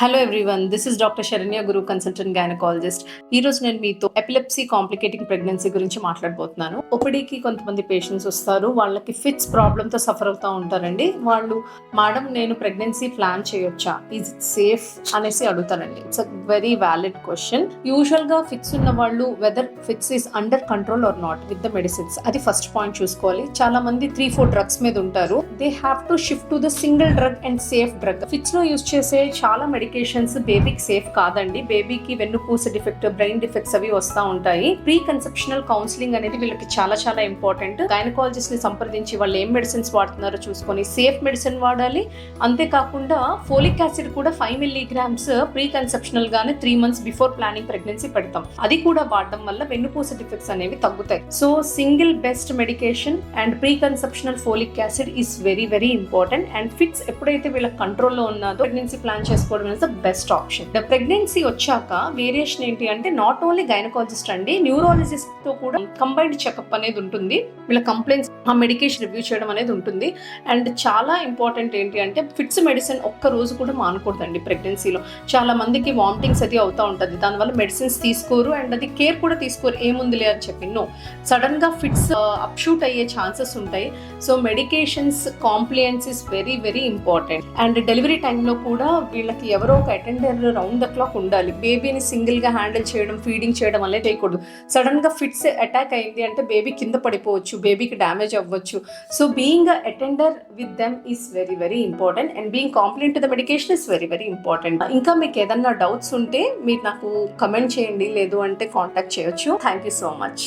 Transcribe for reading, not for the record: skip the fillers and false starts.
Hello everyone, this is doctor Saranya Guru, consultant gynaecologist. ఈ రోజు నేను మీతో ఎపిలెప్సీ కాంప్లికేటింగ్ ప్రెగ్నెన్సీ గురించి మాట్లాడబోతున్నాను. ఒకటికి కొంతమంది పేషెంట్స్ వస్తారు, వాళ్ళకి ఫిట్స్ ప్రాబ్లమ్తో సఫర్ అవుతూ ఉంటారండి. వాళ్ళు మేడం నేను ప్రెగ్నెన్సీ ప్లాన్ చేయొచ్చా, ఈజ్ ఇట్ సేఫ్ అనేసి అడుగుతారండి. It's a very valid question. యూజువల్గా ఫిట్స్ ఉన్న వాళ్ళు whether fits is under control or not with the medicines, అది ఫస్ట్ పాయింట్ చూసుకోవాలి. చాలా మంది 3-4 డ్రగ్స్ మీద ఉంటారు. They have to shift to the single drug and safe drug. Fits లో యూజ్ చేసే చాలా మెడికేషన్స్ బేబీకి సేఫ్ కాదండి. బేబీకి వెన్నుపూస డిఫెక్ట్, బ్రెయిన్ డిఫెక్ట్స్ అవి వస్తూ ఉంటాయి. ప్రీ కన్సెప్షనల్ కౌన్సిలింగ్ అనేది వీళ్ళకి చాలా చాలా ఇంపార్టెంట్. గైనకాలజిస్ట్ ని సంప్రదించి వాళ్ళు ఏం మెడిసిన్స్ వాడుతున్నారో చూసుకొని సేఫ్ మెడిసిన్ వాడాలి. అంతేకాకుండా ఫోలిక్ యాసిడ్ కూడా 5 mg ప్రీ కన్సెప్షనల్ గానే 3 months బిఫోర్ ప్లానింగ్ ప్రెగ్నెన్సీ పెడతాం. అది కూడా వాడడం వల్ల వెన్నుపూస డిఫెక్ట్స్ అనేవి తగ్గుతాయి. So single best medication and pre conceptional folic acid is very very important. And fits ఎప్పుడైతే వీళ్ళ కంట్రోల్లో ఉన్నదో ప్రెగ్నెన్సీ ప్లాన్ చేసుకోవడం is the best option. The pregnancy వచ్చాక వేరియేషన్ ఏంటి అంటే నాట్ ఓన్లీ గైనకాలజిస్ట్ అండి, న్యూరాలజిస్ట్ తో కూడా కంబైన్డ్ చెకప్ అనేది ఉంటుంది. వీళ్ళ కంప్లైంట్స్ ఆ మెడికేషన్ రివ్యూ చేయడం అనేది ఉంటుంది. అండ్ చాలా ఇంపార్టెంట్ ఏంటి అంటే ఫిట్స్ మెడిసిన్ ఒక్క రోజు కూడా మానకూడదండి. ప్రెగ్నెన్సీలో చాలా మందికి వామిటింగ్స్ అది అవుతూ ఉంటుంది, దానివల్ల మెడిసిన్స్ తీసుకోరు అండ్ అది కేర్ కూడా తీసుకోరు, ఏముందిలే అని చెప్పి. నో, సడన్ గా ఫిట్స్ అప్షూట్ అయ్యే ఛాన్సెస్ ఉంటాయి. So medications compliance is very very important. And delivery టైంలో కూడా వీళ్ళకి ఎవరో ఒక అటెండర్ రౌండ్ ద క్లాక్ ఉండాలి. బేబీని సింగిల్ గా హ్యాండిల్ చేయడం, ఫీడింగ్ చేయడం అలా చేయకూడదు. సడన్ గా ఫిట్స్ అటాక్ అయింది అంటే బేబీ కింద పడిపోవచ్చు, బేబీకి డ్యామేజ్ అవ్వచ్చు. So being attender with them is very very important and being compliant to the medication is very very important. ఇంకా మీకు ఏదన్నా డౌట్స్ ఉంటే మీరు నాకు కమెంట్ చేయండి, లేదు అంటే కాంటాక్ట్ చేయొచ్చు. Thank you so much.